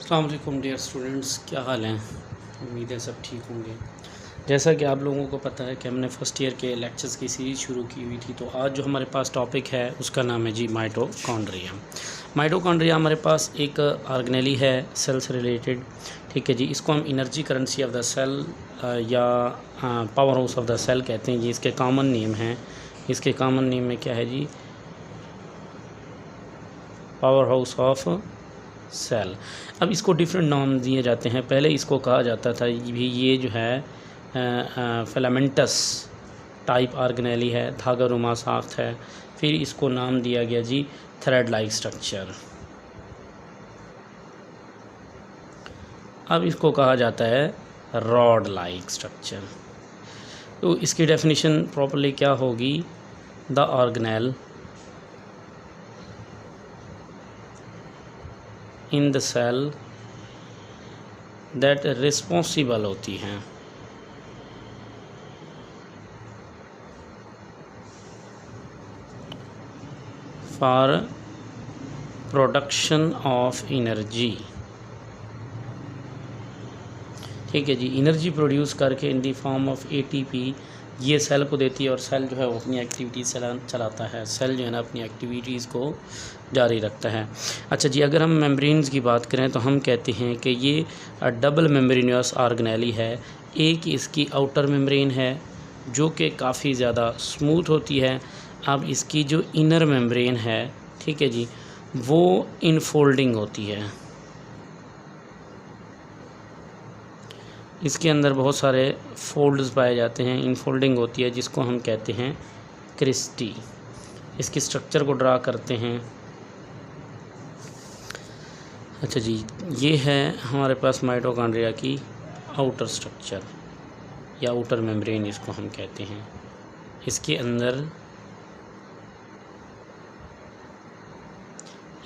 अस्सलाम वालेकुम dear students, क्या हाल हैं। उम्मीद है सब ठीक होंगे। जैसा कि आप लोगों को पता है कि हमने फ़र्स्ट ईयर के लेक्चर्स की सीरीज़ शुरू की हुई थी, तो आज जो हमारे पास टॉपिक है उसका नाम है जी माइटोकॉन्ड्रिया। माइटोकॉन्ड्रिया हमारे पास एक ऑर्गेनेली है सेल से रिलेटेड। ठीक है जी, इसको हम energy currency of the cell या power house of the cell कहते हैं जी। इसके कॉमन नेम हैं, इसके कॉमन नेम में क्या है जी, पावर हाउस ऑफ सेल। अब इसको डिफरेंट नाम दिए जाते हैं। पहले इसको कहा जाता था भी ये जो है फिलामेंटस टाइप ऑर्गेनेली है, धागा रुमा साख्त है। फिर इसको नाम दिया गया जी थ्रेड लाइक स्ट्रक्चर। अब इसको कहा जाता है रॉड लाइक स्ट्रक्चर। तो इसकी डेफिनेशन प्रॉपर्ली क्या होगी, the organelle in the cell that responsible होती हैं फॉर प्रोडक्शन ऑफ एनर्जी। ठीक है जी, एनर्जी प्रोड्यूस करके in the form of ATP ये सेल को देती है और सेल जो है वो अपनी एक्टिविटीज़ चलाता है। सेल जो है ना अपनी एक्टिविटीज़ को जारी रखता है। अच्छा जी, अगर हम मेम्ब्रेन्स की बात करें तो हम कहते हैं कि ये डबल मेम्ब्रेनियस ऑर्गेनेली है। एक इसकी आउटर मेम्ब्रेन है जो कि काफ़ी ज़्यादा स्मूथ होती है। अब इसकी जो इनर मेम्ब्रेन है, ठीक है जी, वो इनफोल्डिंग होती है। इसके अंदर बहुत सारे फोल्ड्स पाए जाते हैं, इनफोल्डिंग होती है, जिसको हम कहते हैं क्रिस्टी। इसके स्ट्रक्चर को ड्रा करते हैं। अच्छा जी, ये है हमारे पास माइटोकॉन्ड्रिया की आउटर स्ट्रक्चर या आउटर मेम्ब्रेन इसको हम कहते हैं। इसके अंदर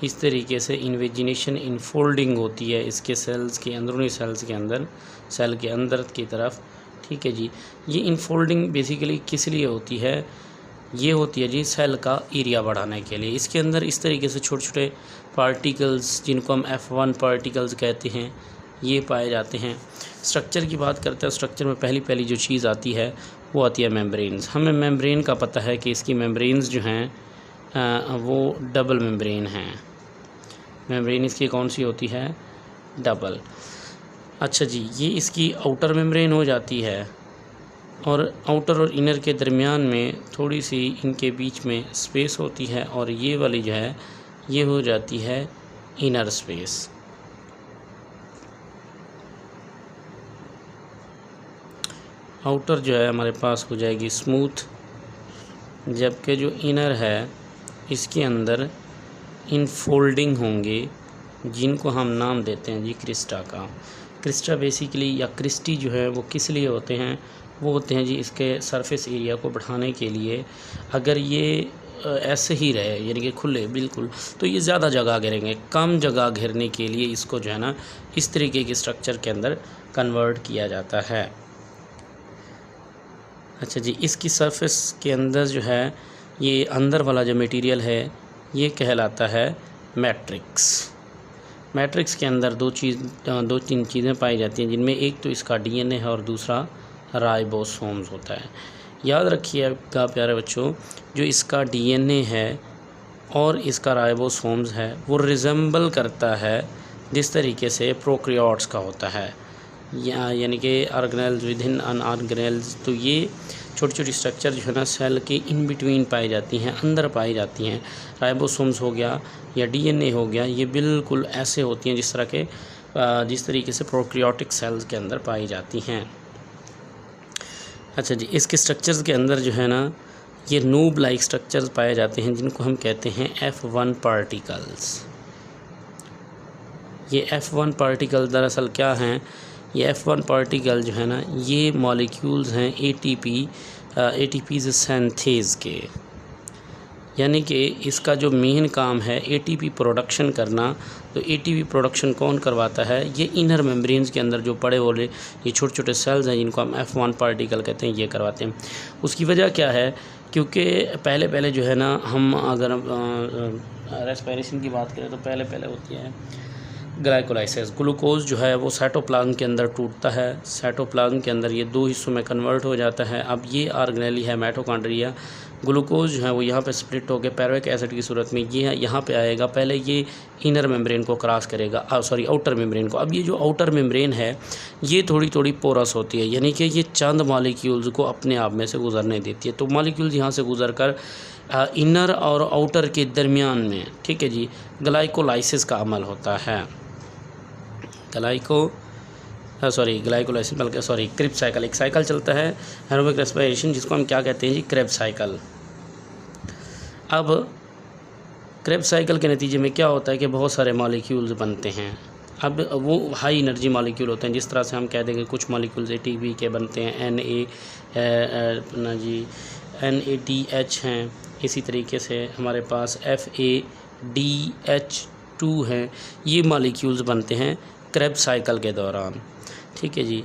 इस तरीके से इन्वेजिनेशन इनफोल्डिंग होती है इसके सेल्स के अंदरूनी सेल्स के अंदर, सेल के अंदर की तरफ। ठीक है जी, ये इनफोल्डिंग बेसिकली किस लिए होती है, ये होती है जी सेल का एरिया बढ़ाने के लिए। इसके अंदर इस तरीके से छोटे छोटे पार्टिकल्स, जिनको हम F1 पार्टिकल्स कहते हैं, ये पाए जाते हैं। स्ट्रक्चर की बात करते हैं, स्ट्रक्चर में पहली जो चीज़ आती है वो आती है मेम्ब्रेन्स। हमें मेम्ब्रेन का पता है कि इसकी मेम्ब्रेन्स जो हैं वो डबल मेम्ब्रेन हैं। मेम्ब्रेन इसकी कौन सी होती है, डबल। अच्छा जी, ये इसकी आउटर मेम्ब्रेन हो जाती है और आउटर और इनर के दरमियान में थोड़ी सी इनके बीच में स्पेस होती है और ये वाली जो है ये हो जाती है इनर स्पेस। आउटर जो है हमारे पास हो जाएगी स्मूथ, जबकि जो इनर है इसके अंदर इनफोल्डिंग होंगे, जिनको हम नाम देते हैं जी क्रिस्टा का। क्रिस्टा बेसिकली या क्रिस्टी जो है वो किस लिए होते हैं, वो होते हैं जी इसके सरफेस एरिया को बढ़ाने के लिए। अगर ये ऐसे ही रहे यानी कि खुले बिल्कुल, तो ये ज़्यादा जगह घेरेंगे। कम जगह घेरने के लिए इसको जो है ना इस तरीके के स्ट्रक्चर के अंदर कन्वर्ट किया जाता है। अच्छा जी, इसकी सरफेस के अंदर जो है ये अंदर वाला जो मटेरियल है ये कहलाता है मैट्रिक्स। मैट्रिक्स के अंदर दो तीन चीज़ें पाई जाती हैं, जिनमें एक तो इसका डीएनए है और दूसरा राइबोसोम्स होता है। याद रखिएगा प्यारे बच्चों, जो इसका डीएनए है और इसका राइबोसोम्स है वो रिजेंबल करता है जिस तरीके से प्रोकैरियोट्स का होता है, यानी कि organelles within an organelles. तो ये छोटी छोटी स्ट्रक्चर जो है ना सेल के इन बिटवीन पाई जाती हैं, अंदर पाई जाती हैं। राइबोसोम्स हो गया या डीएनए हो गया, ये बिल्कुल ऐसे होती हैं जिस तरीके से प्रोकैरियोटिक सेल्स के अंदर पाई जाती हैं। अच्छा जी, इसके स्ट्रक्चर्स के अंदर जो है ना ये नूब लाइक स्ट्रक्चर्स पाए जाते हैं, जिनको हम कहते हैं F1 पार्टिकल्स। ये F1 पार्टिकल दरअसल क्या हैं, ये F1 पार्टिकल जो है ना ये मॉलिक्यूल्स हैं ATPs सिंथेज के, यानी कि इसका जो मेन काम है ATP प्रोडक्शन करना। तो ATP प्रोडक्शन कौन करवाता है, ये इनर मेम्ब्रेन्स के अंदर जो पड़े वाले ये छोटे छोटे सेल्स हैं, जिनको हम F1 पार्टिकल कहते हैं, ये करवाते हैं। उसकी वजह क्या है, क्योंकि पहले जो है ना हम अगर रेस्पिरेशन की बात करें तो पहले होती है ग्लाइकोलाइसिस, ग्लूकोज जो है वो साइटोप्लाज्म के अंदर टूटता है, साइटोप्लाज्म के अंदर ये 2 हिस्सों में कन्वर्ट हो जाता है। अब ये ऑर्गेनेली है माइटोकॉन्ड्रिया। ग्लूकोज जो है वो यहाँ पे स्प्लिट होकर पायरुविक एसिड की सूरत में ये यहाँ पे आएगा। पहले ये इनर मेम्ब्रेन को क्रॉस करेगा, आउटर मेम्ब्रेन को। अब ये जो आउटर मेम्ब्रेन है ये थोड़ी थोड़ी पोरस होती है, यानी कि ये चंद मॉलिक्यूल्स को अपने आप में से गुजरने देती है। तो मॉलिक्यूल्स यहाँ से गुजर कर इनर और आउटर के दरमियान में, ठीक है जी, ग्लाइकोलाइसिस का अमल होता है। ग्लाइकोलाइसिस बल्कि क्रेब्स साइकिल, एक साइकिल चलता है एरोबिक रेस्पिरेशन, जिसको हम क्या कहते हैं जी, क्रेब्स साइकिल। अब क्रेब्स साइकिल के नतीजे में क्या होता है कि बहुत सारे मॉलिक्यूल्स बनते हैं। अब वो हाई एनर्जी मॉलिक्यूल होते हैं, जिस तरह से हम कह देंगे कुछ मॉलिक्यूल्स ATP के बनते हैं, NADH हैं। इसी तरीके से हमारे पास FADH2 हैं। ये मॉलिक्यूल्स बनते हैं क्रेब्स साइकिल के दौरान, ठीक है जी।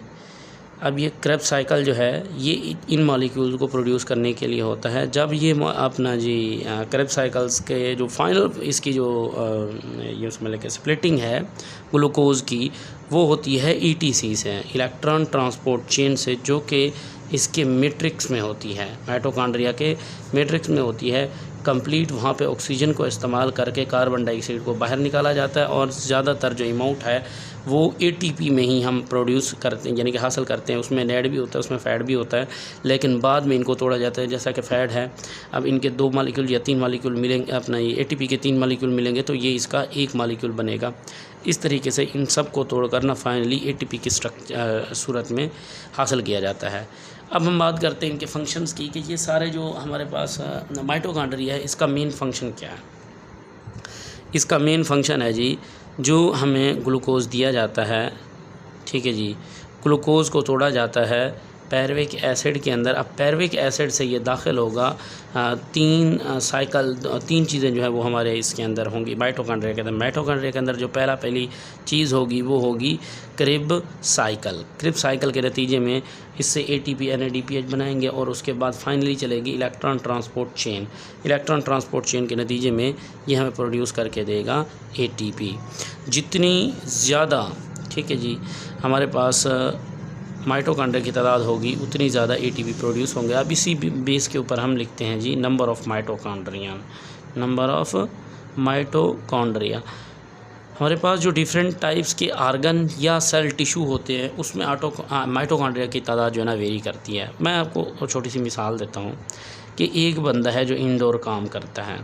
अब ये क्रेब्स साइकिल जो है ये इन मॉलिक्यूल्स को प्रोड्यूस करने के लिए होता है। जब ये अपना जी क्रेब्स साइकिल्स के जो फाइनल इसकी जो ये उसमें लेके स्प्लिटिंग है ग्लूकोज की, वो होती है ETC से, इलेक्ट्रॉन ट्रांसपोर्ट चेन से, जो कि इसके मैट्रिक्स में होती है, माइटोकॉन्ड्रिया के मैट्रिक्स में होती है। कंप्लीट वहाँ पे ऑक्सीजन को इस्तेमाल करके कार्बन डाइऑक्साइड को बाहर निकाला जाता है, और ज़्यादातर जो अमाउंट है वो ATP में ही हम प्रोड्यूस करते हैं, यानी कि हासिल करते हैं। उसमें NAD भी होता है, उसमें फ़ैट भी होता है, लेकिन बाद में इनको तोड़ा जाता है। जैसा कि फ़ैट है, अब इनके 2 मॉलिक्यूल या 3 मॉलिक्यूल मिलेंगे, अपना ये ATP के 3 मॉलिक्यूल मिलेंगे तो ये इसका 1 मॉलिक्यूल बनेगा। इस तरीके से इन सब को तोड़कर ना फाइनली ATP की सूरत में हासिल किया जाता है। अब हम बात करते हैं इनके फंक्शंस की, कि ये सारे जो हमारे पास माइटोकॉन्ड्रिया है, इसका मेन फंक्शन क्या है। इसका मेन फंक्शन है जी, जो हमें ग्लूकोज दिया जाता है, ठीक है जी, ग्लूकोज को तोड़ा जाता है पायरुविक एसिड के अंदर। अब पायरुविक एसिड से ये दाखिल होगा 3 चीज़ें जो है वो हमारे इसके अंदर होंगी माइटोकॉन्ड्रिया के अंदर। माइटोकॉन्ड्रिया के अंदर जो पहली चीज़ होगी वो होगी क्रेब साइकिल। क्रेब साइकिल के नतीजे में इससे ATP NADPH बनाएंगे, और उसके बाद फाइनली चलेगी electron transport chain. Electron transport chain के नतीजे में ये हमें प्रोड्यूस करके देगा ATP। जितनी ज़्यादा, ठीक है जी, हमारे पास माइटोकॉन्ड्रिया की तादाद होगी उतनी ज़्यादा ATP प्रोड्यूस होंगे। अब इसी बेस के ऊपर हम लिखते हैं जी नंबर ऑफ़ माइटोकॉन्ड्रिया। हमारे पास जो डिफरेंट टाइप्स के आर्गन या सेल टिश्यू होते हैं उसमें माइटोकॉन्ड्रिया की तादाद जो है ना वेरी करती है। मैं आपको छोटी सी मिसाल देता हूँ कि एक बंदा है जो इंडोर काम करता है,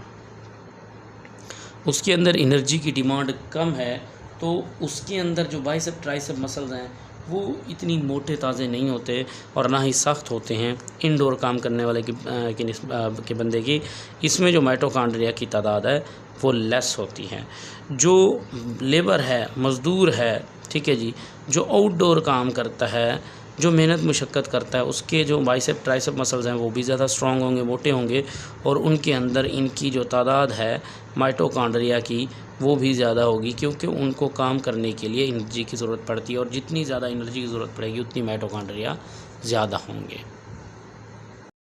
उसके अंदर एनर्जी की डिमांड कम है, तो उसके अंदर जो बाइसेप ट्राइसेप मसल्स हैं वो इतनी मोटे ताज़े नहीं होते और ना ही सख्त होते हैं इंडोर काम करने वाले के बंदे की। इसमें जो माइटोकॉन्ड्रिया की तादाद है वो लेस होती है। जो लेबर है, मज़दूर है, ठीक है जी, जो आउटडोर काम करता है, जो मेहनत मुशक्क़त करता है, उसके जो बाइसेप ट्राइसेप मसल्स हैं वो भी ज़्यादा स्ट्रॉन्ग होंगे, मोटे होंगे, और उनके अंदर इनकी जो तादाद है माइटोकॉन्ड्रिया की वो भी ज़्यादा होगी, क्योंकि उनको काम करने के लिए एनर्जी की ज़रूरत पड़ती है, और जितनी ज़्यादा एनर्जी की ज़रूरत पड़ेगी उतनी माइटोकॉन्ड्रिया ज़्यादा होंगे।